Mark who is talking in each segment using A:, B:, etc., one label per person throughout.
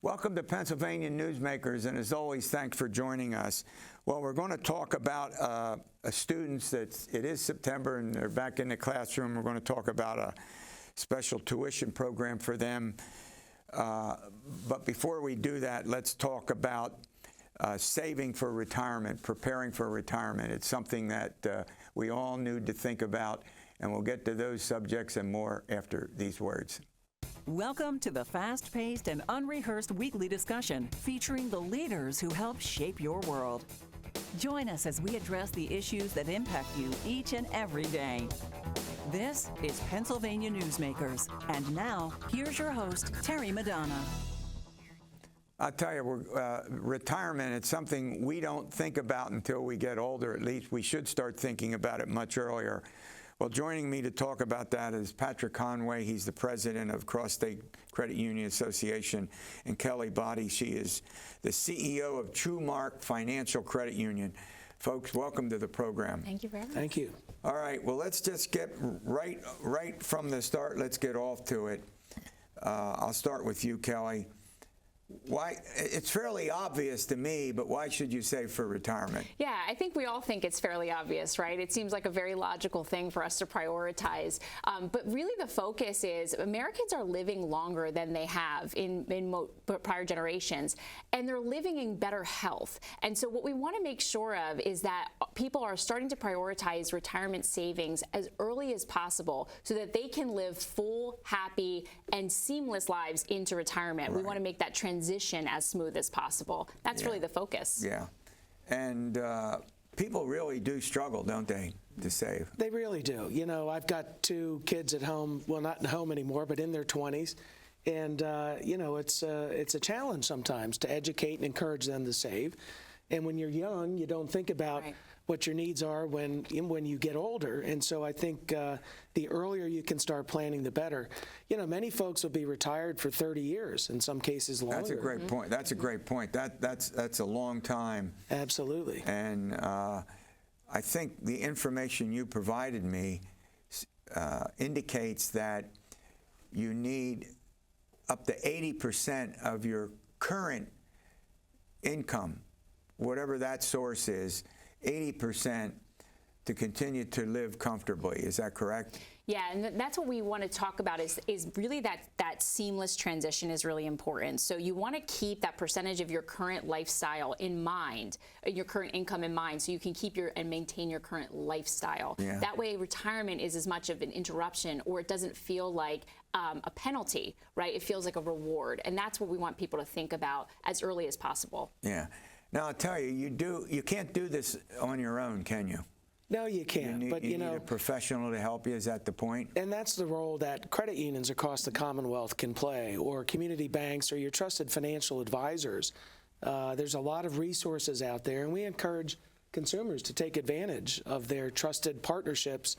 A: Welcome to Pennsylvania Newsmakers, and as always, thanks for joining us. Well, we're going to talk about students it is September and they're back in the classroom. We're going to talk about a special tuition program for them. But before we do that, let's talk about saving for retirement, preparing for retirement. It's something that we all need to think about, and we'll get to those subjects and more after these words.
B: Welcome to the fast-paced and unrehearsed weekly discussion featuring the leaders who help shape your world. Join us as we address the issues that impact you each and every day. This is Pennsylvania Newsmakers. And now, here's your host, Terry Madonna.
A: I'll tell you, retirement, it's something we don't think about until we get older. At least we should start thinking about it much earlier. Well, joining me to talk about that is Patrick Conway. He's the president of CrossState Credit Union Association, and Kelly Botti. She is the CEO of TruMark Financial Credit Union. Folks, welcome to the program.
C: Thank you very much.
D: Thank you.
A: All right, well, let's just get right from the start. Let's get off to it. I'll start with you, Kelly. Why? It's fairly obvious to me, but why should you save for retirement?
C: Yeah, I think we all think it's fairly obvious, right? It seems like a very logical thing for us to prioritize. But really the focus is Americans are living longer than they have in prior generations, and they're living in better health. And so what we want to make sure of is that people are starting to prioritize retirement savings as early as possible so that they can live full, happy, and seamless lives into retirement. Right. We want to make that transition as smooth as possible. That's really the focus.
A: Yeah. And people really do struggle, don't they, to save?
D: They really do. You know, I've got two kids at home, well, not at home anymore, but in their 20s. And, you know, it's a challenge sometimes to educate and encourage them to save. And when you're young, you don't think about what your needs are when you get older. And so I think the earlier you can start planning, the better. You know, many folks will be retired for 30 years, in some cases longer.
A: That's a great point. That's a great point. That's a long time.
D: Absolutely.
A: And I think the information you provided me indicates that you need up to 80% of your current income, whatever that source is, 80% to continue to live comfortably. Is that correct?
C: Yeah, and that's what we want to talk about is really that seamless transition is really important. So you want to keep that percentage of your current lifestyle in mind, your current income in mind, so you can keep and maintain your current lifestyle. Yeah. That way retirement is as much of an interruption, or it doesn't feel like a penalty, right? It feels like a reward. And that's what we want people to think about as early as possible.
A: Yeah. Now, I'll tell you, you can't do this on your own, can you?
D: No, you can't.
A: You need a professional to help you. Is that the point?
D: And that's the role that credit unions across the Commonwealth can play, or community banks, or your trusted financial advisors. There's a lot of resources out there, and we encourage consumers to take advantage of their trusted partnerships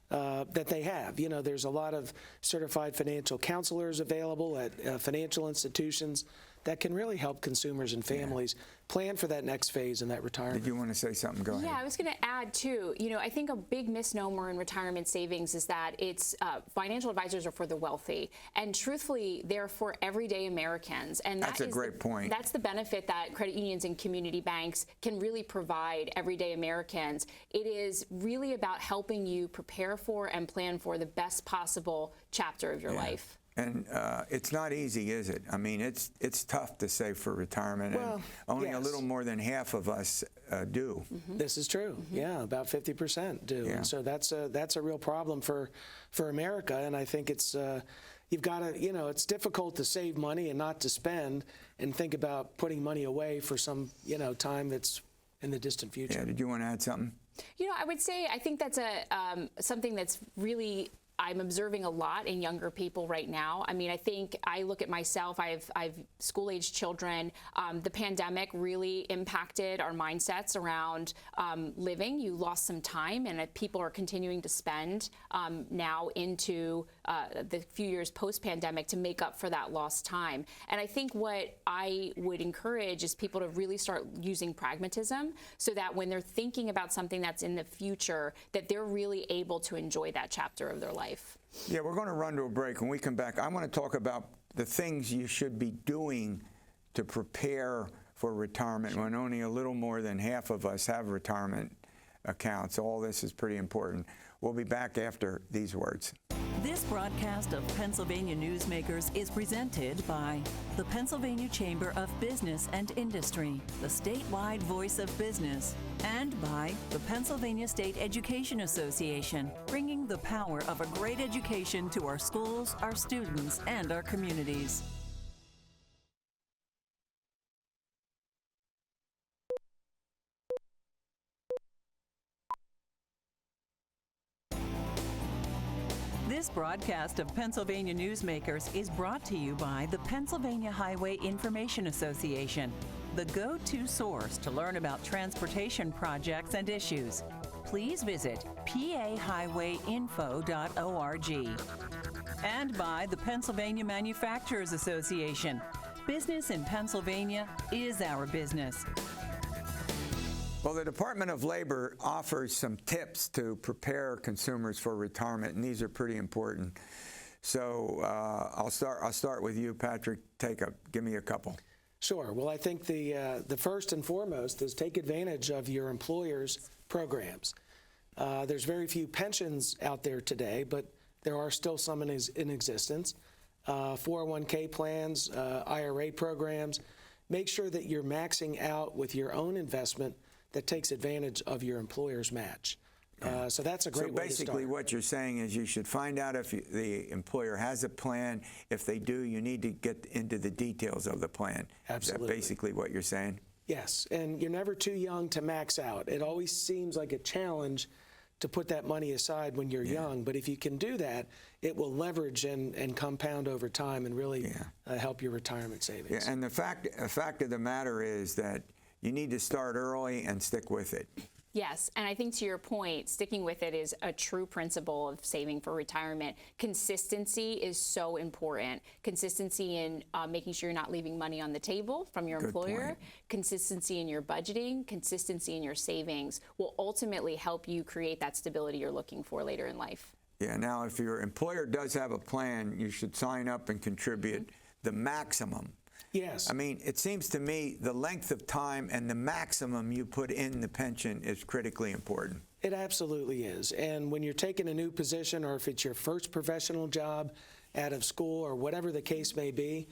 D: that they have. You know, there's a lot of certified financial counselors available at financial institutions that can really help consumers and families plan for that next phase in that retirement.
A: Did you want to say something? Go ahead.
C: Yeah, I was going to add too, you know, I think a big misnomer in retirement savings is that it's financial advisors are for the wealthy. And truthfully, they're for everyday Americans. And
A: that's a great point.
C: That's the benefit that credit unions and community banks can really provide everyday Americans. It is really about helping you prepare for and plan for the best possible chapter of your life.
A: And it's not easy, is it? I mean, it's tough to save for retirement, and only a little more than half of us do.
D: This is true. Yeah, about 50% do. Yeah. And so that's a real problem for America. And I think it's you've got to, you know, it's difficult to save money and not to spend, and think about putting money away for some, you know, time that's in the distant future.
A: Yeah. Did you want to add something?
C: You know, I would say I think that's something that's really I'm observing a lot in younger people right now. I mean, I think I look at myself, I have school-age children. The pandemic really impacted our mindsets around living. You lost some time, and people are continuing to spend now into the few years post-pandemic to make up for that lost time. And I think what I would encourage is people to really start using pragmatism, so that when they're thinking about something that's in the future, that they're really able to enjoy that chapter of their life.
A: Yeah, we're going to run to a break. When we come back, I want to talk about the things you should be doing to prepare for retirement when only a little more than half of us have retirement accounts. All this is pretty important. We'll be back after these words.
B: This broadcast of Pennsylvania Newsmakers is presented by the Pennsylvania Chamber of Business and Industry, the statewide voice of business, and by the Pennsylvania State Education Association, bringing the power of a great education to our schools, our students, and our communities. This broadcast of Pennsylvania Newsmakers is brought to you by the Pennsylvania Highway Information Association, the go-to source to learn about transportation projects and issues. Please visit pahighwayinfo.org. And by the Pennsylvania Manufacturers Association. Business in Pennsylvania is our business.
A: Well, the Department of Labor offers some tips to prepare consumers for retirement, and these are pretty important. So I'll start with you, Patrick. Give me a couple.
D: Sure. Well, I think the first and foremost is take advantage of your employer's programs. There's very few pensions out there today, but there are still some in existence. 401k plans, IRA programs. Make sure that you're maxing out with your own investment that takes advantage of your employer's match. So that's a great way to start.
A: So basically what you're saying is you should find out if the employer has a plan. If they do, you need to get into the details of the plan.
D: Absolutely.
A: Is that basically what you're saying?
D: Yes, and you're never too young to max out. It always seems like a challenge to put that money aside when you're young, but if you can do that, it will leverage and compound over time and really help your retirement savings.
A: Yeah, and the fact of the matter is that you need to start early and stick with it.
C: Yes, and I think to your point, sticking with it is a true principle of saving for retirement. Consistency is so important. Consistency in making sure you're not leaving money on the table from your employer. Consistency in your budgeting, consistency in your savings will ultimately help you create that stability you're looking for later in life.
A: Yeah, now if your employer does have a plan, you should sign up and contribute the maximum.
D: Yes.
A: I mean, it seems to me the length of time and the maximum you put in the pension is critically important.
D: It absolutely is. And when you're taking a new position, or if it's your first professional job out of school or whatever the case may be,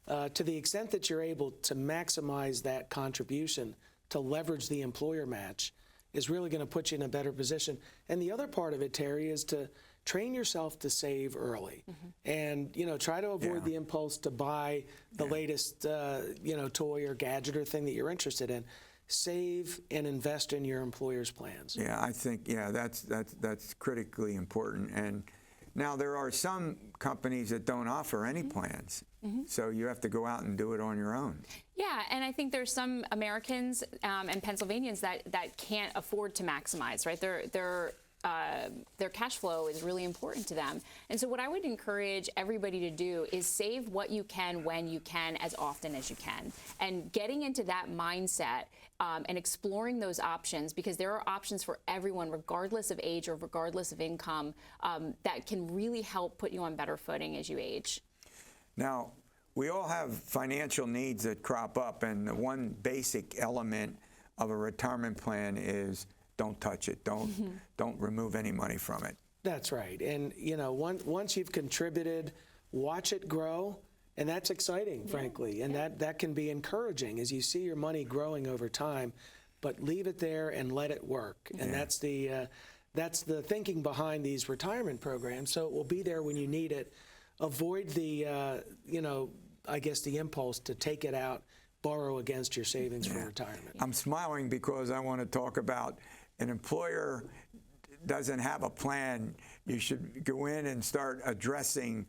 D: to the extent that you're able to maximize that contribution to leverage the employer match is really going to put you in a better position. And the other part of it, Terry, is to train yourself to save early, and try to avoid the impulse to buy the latest toy or gadget or thing that you're interested in. Save and invest in your employer's plans.
A: Yeah, I think that's critically important. And now there are some companies that don't offer any plans, so you have to go out and do it on your own.
C: Yeah, and I think there's some Americans and Pennsylvanians that can't afford to maximize, right? Their cash flow is really important to them. And so what I would encourage everybody to do is save what you can when you can, as often as you can. And getting into that mindset and exploring those options, because there are options for everyone, regardless of age or regardless of income, that can really help put you on better footing as you age. Now,
A: we all have financial needs that crop up, and the one basic element of a retirement plan is don't touch it. Don't remove any money from it.
D: That's right. And once you've contributed, watch it grow, and that's exciting, frankly. And that can be encouraging as you see your money growing over time. But leave it there and let it work. And that's the thinking behind these retirement programs. So it will be there when you need it. Avoid the the impulse to take it out, borrow against your savings for retirement.
A: I'm smiling because I want to talk about an employer doesn't have a plan. You should go in and start addressing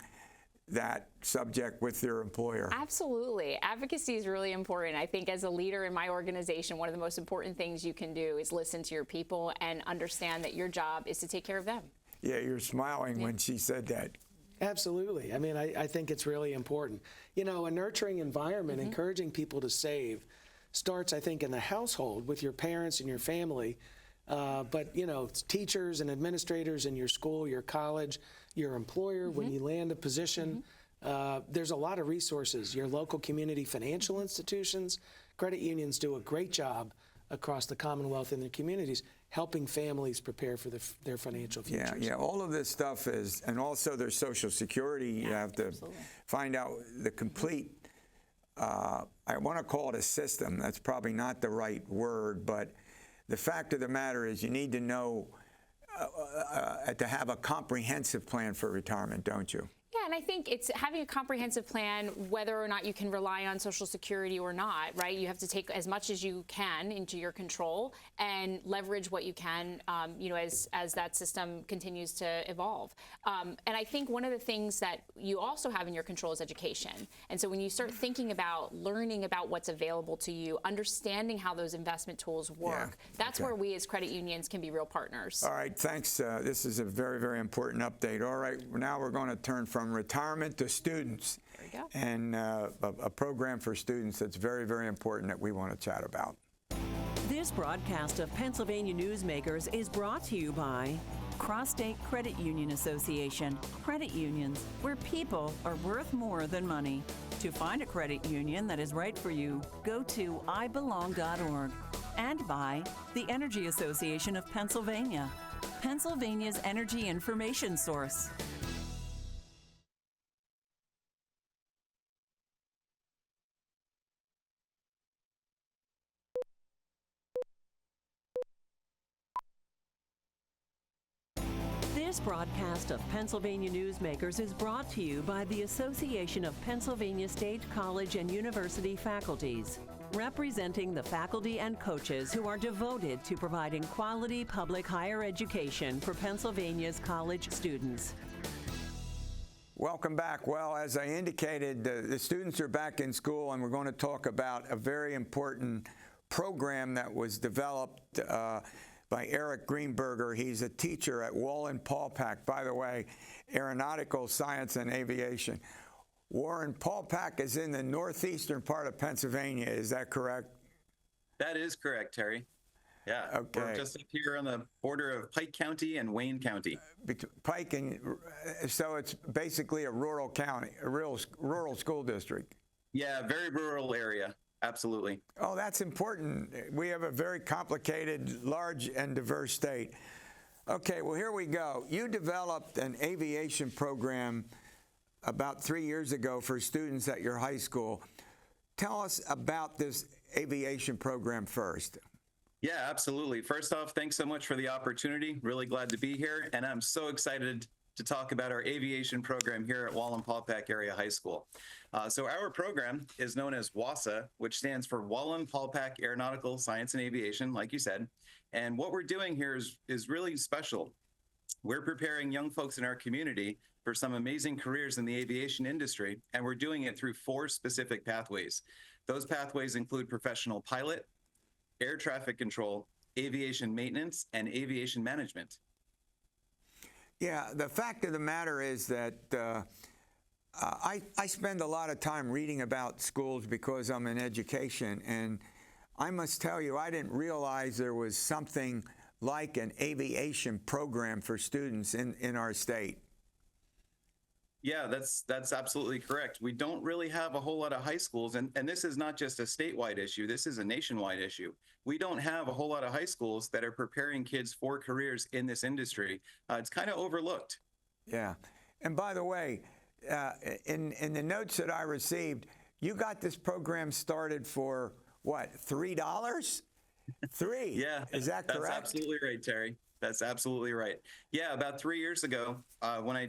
A: that subject with your employer.
C: Absolutely. Advocacy is really important. I think as a leader in my organization, one of the most important things you can do is listen to your people and understand that your job is to take care of them.
A: Yeah, you're smiling when she said that.
D: Absolutely. I mean, I think it's really important. A nurturing environment, encouraging people to save, starts, I think, in the household with your parents and your family. But teachers and administrators in your school, your college, your employer, when you land a position, There's a lot of resources. Your local community financial institutions, credit unions do a great job across the Commonwealth and their communities helping families prepare for their financial futures.
A: Yeah, all of this stuff is, and also their Social Security, you have to find out the complete, I want to call it a system. That's probably not the right word, but the fact of the matter is you need to know, to have a comprehensive plan for retirement, don't you?
C: Yeah, and I think it's having a comprehensive plan, whether or not you can rely on Social Security or not, right? You have to take as much as you can into your control and leverage what you can, as that system continues to evolve. And I think one of the things that you also have in your control is education. And so when you start thinking about learning about what's available to you, understanding how those investment tools work, that's where we as credit unions can be real partners.
A: All right, thanks. This is a very, very important update. All right, now we're going to turn from retirement to students, and a program for students that's very, very important that we want to chat about.
B: This broadcast of Pennsylvania Newsmakers is brought to you by CrossState Credit Union Association. Credit unions, where people are worth more than money. To find a credit union that is right for you, go to ibelong.org. And by the Energy Association of Pennsylvania, Pennsylvania's energy information source. This broadcast of Pennsylvania Newsmakers is brought to you by the Association of Pennsylvania State College and University Faculties, representing the faculty and coaches who are devoted to providing quality public higher education for Pennsylvania's college students.
A: Welcome back. Well, as I indicated, the students are back in school, and we're going to talk about a very important program that was developed by Eric Greenberger. He's a teacher at Wallenpaupack, by the way, Aeronautical Science and Aviation. Wallenpaupack is in the northeastern part of Pennsylvania. Is that correct?
E: That is correct, Terry. Yeah,
A: okay.
E: We're just up here on the border of Pike County and Wayne County.
A: Pike, and so it's basically a rural county, a rural school district.
E: Yeah, very rural area. Absolutely.
A: Oh, that's important. We have a very complicated, large, and diverse state. Okay, well, here we go. You developed an aviation program about 3 years ago for students at your high school. Tell us about this aviation program first.
E: Yeah, absolutely. First off, thanks so much for the opportunity. Really glad to be here. And I'm so excited to talk about our aviation program here at Wallenpaupack Area High School. So our program is known as WASA, which stands for Wallenpaupack Aeronautical Science and Aviation, like you said. And what we're doing here is really special. We're preparing young folks in our community for some amazing careers in the aviation industry, and we're doing it through 4 specific pathways. Those pathways include professional pilot, air traffic control, aviation maintenance, and aviation management.
A: Yeah, the fact of the matter is that I spend a lot of time reading about schools because I'm in education, and I must tell you, I didn't realize there was something like an aviation program for students in our state.
E: Yeah, that's absolutely correct. We don't really have a whole lot of high schools, and this is not just a statewide issue. This is a nationwide issue. We don't have a whole lot of high schools that are preparing kids for careers in this industry. It's kind of overlooked.
A: Yeah. And by the way, in the notes that I received, you got this program started for, what, $3? 3?
E: Yeah.
A: Is that correct?
E: That's absolutely right, Terry. That's absolutely right. Yeah, about 3 years ago, when I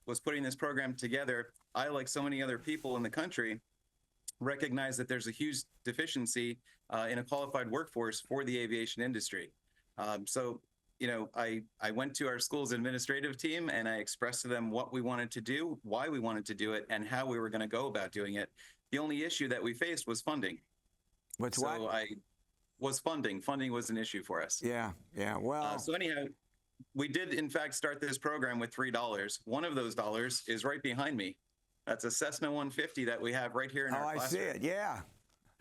E: was putting this program together, I, like so many other people in the country, recognized that there's a huge deficiency in a qualified workforce for the aviation industry. So, you know, I went to our school's administrative team and I expressed to them what we wanted to do, why we wanted to do it, and how we were going to go about doing it. The only issue that we faced was funding.
A: What's what?
E: Was funding. Funding was an issue for us.
A: Yeah, well.
E: So anyhow, we did, in fact, start this program with $3. One of those dollars is right behind me. That's a Cessna 150 that we have right here in our classroom.
A: I see it, yeah.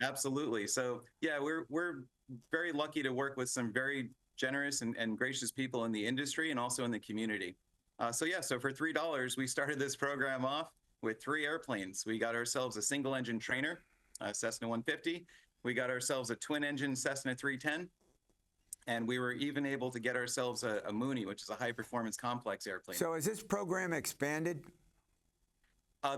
E: Absolutely. So, yeah, we're very lucky to work with some very generous and gracious people in the industry and also in the community. So for $3, we started this program off. with 3 airplanes. We got ourselves a single-engine trainer, Cessna 150. We got ourselves a twin-engine Cessna 310. And we were even able to get ourselves a Mooney, which is a high-performance complex airplane.
A: So is this program expanded?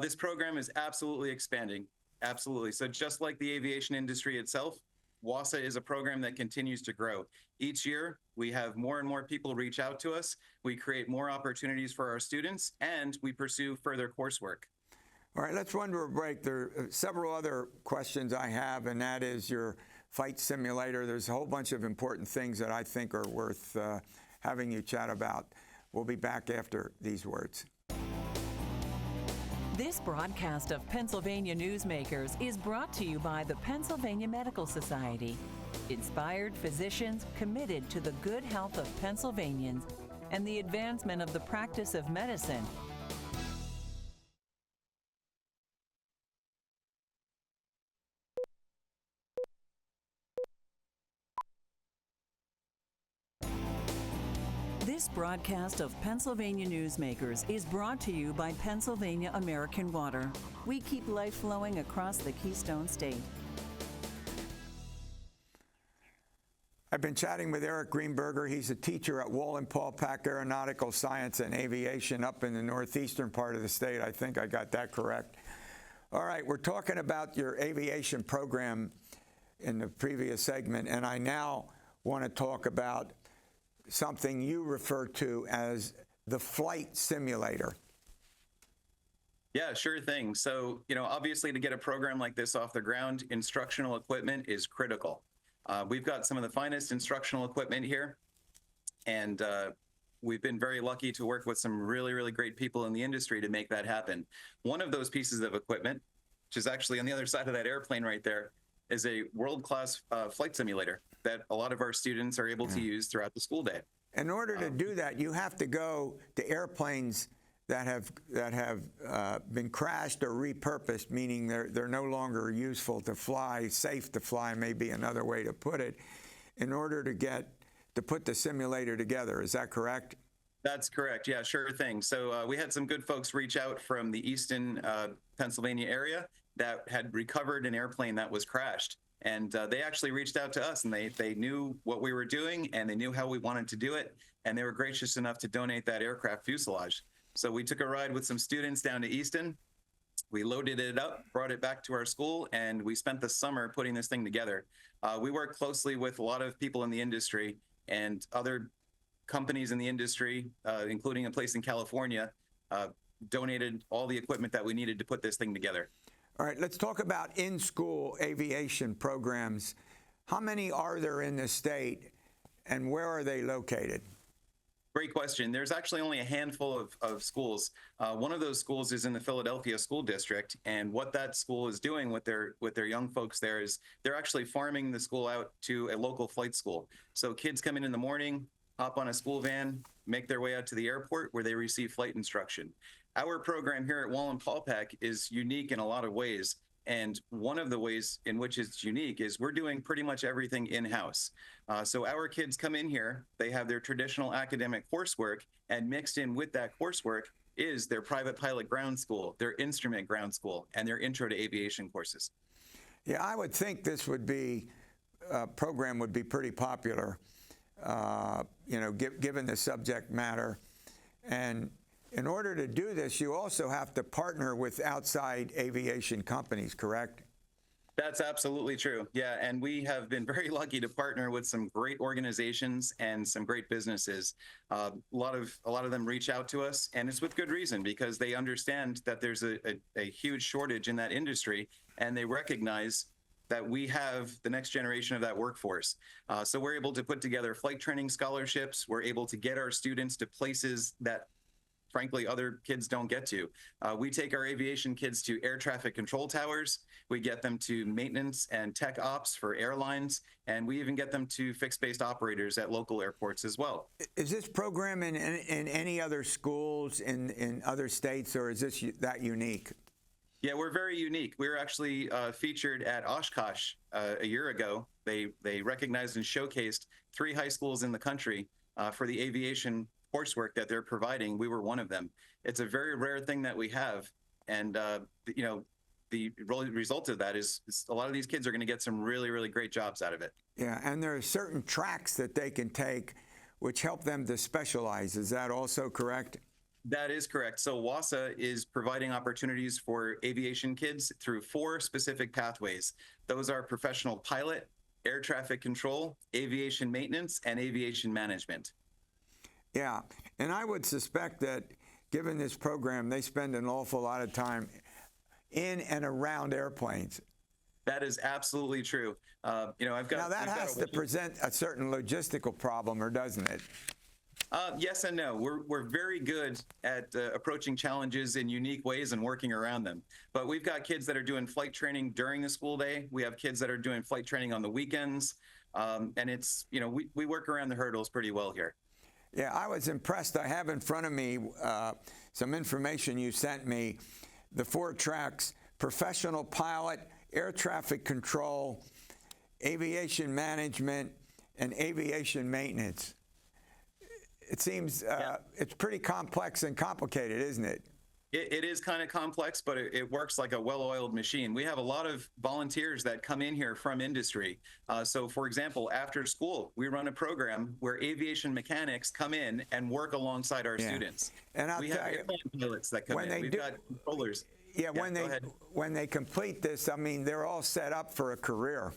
E: This program is absolutely expanding. Absolutely. So just like the aviation industry itself, WASA is a program that continues to grow. Each year, we have more and more people reach out to us. We create more opportunities for our students, and we pursue further coursework.
A: All right, let's run to a break. There are several other questions I have, and that is your flight simulator. There's a whole bunch of important things that I think are worth having you chat about. We'll be back after these words.
B: This broadcast of Pennsylvania Newsmakers is brought to you by the Pennsylvania Medical Society. Inspired physicians committed to the good health of Pennsylvanians and the advancement of the practice of medicine. This broadcast of Pennsylvania Newsmakers is brought to you by Pennsylvania American Water. We keep life flowing across the Keystone State.
A: I've been chatting with Eric Greenberger. He's a teacher at Wallenpaupack Aeronautical Science and Aviation up in the northeastern part of the state. I think I got that correct. All right, we're talking about your aviation program in the previous segment, and I now want to talk about something you refer to as the flight simulator.
E: Yeah, sure thing. So, obviously to get a program like this off the ground, instructional equipment is critical. We've got some of the finest instructional equipment here, and we've been very lucky to work with some really, really great people in the industry to make that happen. One of those pieces of equipment, which is actually on the other side of that airplane right there, is a world-class flight simulator that a lot of our students are able to use throughout the school day.
A: In order to do that, you have to go to airplanes that have been crashed or repurposed, meaning they're no longer useful to fly, safe to fly may be another way to put it, in order to put the simulator together. Is that correct?
E: That's correct. Yeah, sure thing. So we had some good folks reach out from the eastern Pennsylvania area that had recovered an airplane that was crashed. And they actually reached out to us, and they knew what we were doing, and they knew how we wanted to do it, and they were gracious enough to donate that aircraft fuselage. So we took a ride with some students down to Easton. We loaded it up, brought it back to our school, and we spent the summer putting this thing together. We work closely with a lot of people in the industry and other companies in the industry, including a place in California, donated all the equipment that we needed to put this thing together.
A: All right, let's talk about in-school aviation programs. How many are there in the state, and where are they located?
E: Great question. There's actually only a handful of schools. One of those schools is in the Philadelphia School District, and what that school is doing with their young folks there is they're actually farming the school out to a local flight school. So kids come in the morning, hop on a school van, make their way out to the airport where they receive flight instruction. Our program here at Wallenpaupack is unique in a lot of ways. And one of the ways in which it's unique is we're doing pretty much everything in-house. So our kids come in here, they have their traditional academic coursework, and mixed in with that coursework is their private pilot ground school, their instrument ground school, and their intro to aviation courses.
A: Yeah, I would think this program would be pretty popular, given the subject matter. And in order to do this, you also have to partner with outside aviation companies, correct?
E: That's absolutely true. Yeah, and we have been very lucky to partner with some great organizations and some great businesses. A lot of them reach out to us, and it's with good reason, because they understand that there's a huge shortage in that industry, and they recognize that we have the next generation of that workforce. So we're able to put together flight training scholarships. We're able to get our students to places that frankly, other kids don't get to. We take our aviation kids to air traffic control towers. We get them to maintenance and tech ops for airlines, and we even get them to fixed-based operators at local airports as well.
A: Is this program in any other schools in other states, or is this that unique?
E: Yeah, we're very unique. We were actually featured at Oshkosh a year ago. They recognized and showcased 3 high schools in the country for the aviation coursework that they're providing. We were one of them. It's a very rare thing that we have. And the result of that is a lot of these kids are going to get some really, really great jobs out of it.
A: Yeah, and there are certain tracks that they can take which help them to specialize. Is that also correct?
E: That is correct. So WASA is providing opportunities for aviation kids through 4 specific pathways. Those are professional pilot, air traffic control, aviation maintenance, and aviation management.
A: Yeah, and I would suspect that given this program, they spend an awful lot of time in and around airplanes.
E: That is absolutely true. I've got.
A: Now that has to present a certain logistical problem, or doesn't it?
E: Yes and no. We're very good at approaching challenges in unique ways and working around them. But we've got kids that are doing flight training during the school day. We have kids that are doing flight training on the weekends, and it's we work around the hurdles pretty well here.
A: Yeah, I was impressed. I have in front of me some information you sent me. The 4 tracks: professional pilot, air traffic control, aviation management, and aviation maintenance. It seems it's pretty complex and complicated, isn't it?
E: It is kind of complex, but it works like a well-oiled machine. We have a lot of volunteers that come in here from industry. So, for example, after school, we run a program where aviation mechanics come in and work alongside our students.
A: And
E: we have airplane pilots that come in. We've got controllers.
A: Yeah, when they complete this, I mean, they're all set up for a career.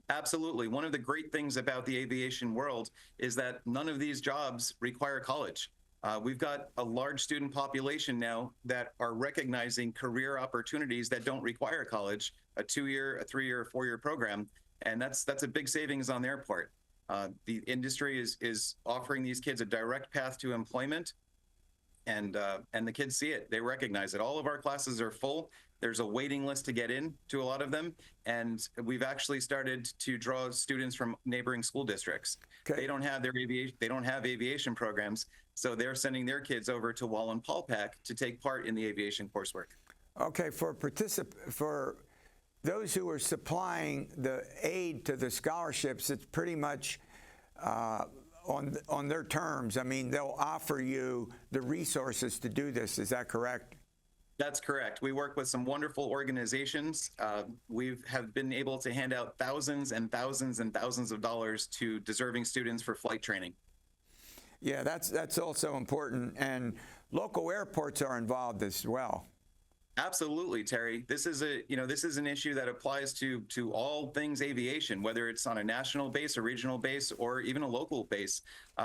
E: Absolutely. One of the great things about the aviation world is that none of these jobs require college. We've got a large student population now that are recognizing career opportunities that don't require college, a 2-year, a 3-year, a 4-year program, and that's a big savings on their part. The industry is offering these kids a direct path to employment, and the kids see it. They recognize it. All of our classes are full. There's a waiting list to get in to a lot of them, and we've actually started to draw students from neighboring school districts. Okay. They don't have aviation programs, so they're sending their kids over to Wallenpaupack to take part in the aviation coursework.
A: Okay, for those who are supplying the aid to the scholarships, it's pretty much on their terms. I mean, they'll offer you the resources to do this. Is that correct?
E: That's correct. We work with some wonderful organizations. We have been able to hand out thousands and thousands and thousands of dollars to deserving students for flight training.
A: Yeah, that's also important. And local airports are involved as well.
E: Absolutely, Terry. This is an issue that applies to all things aviation, whether it's on a national base, a regional base, or even a local base.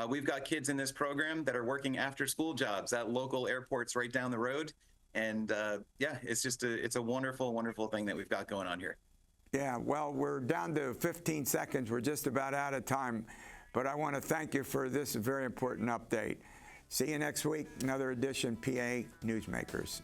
E: We've got kids in this program that are working after-school jobs at local airports right down the road. And it's a wonderful, wonderful thing that we've got going on here.
A: Yeah, well, we're down to 15 seconds. We're just about out of time. But I want to thank you for this very important update. See you next week, another edition PA Newsmakers.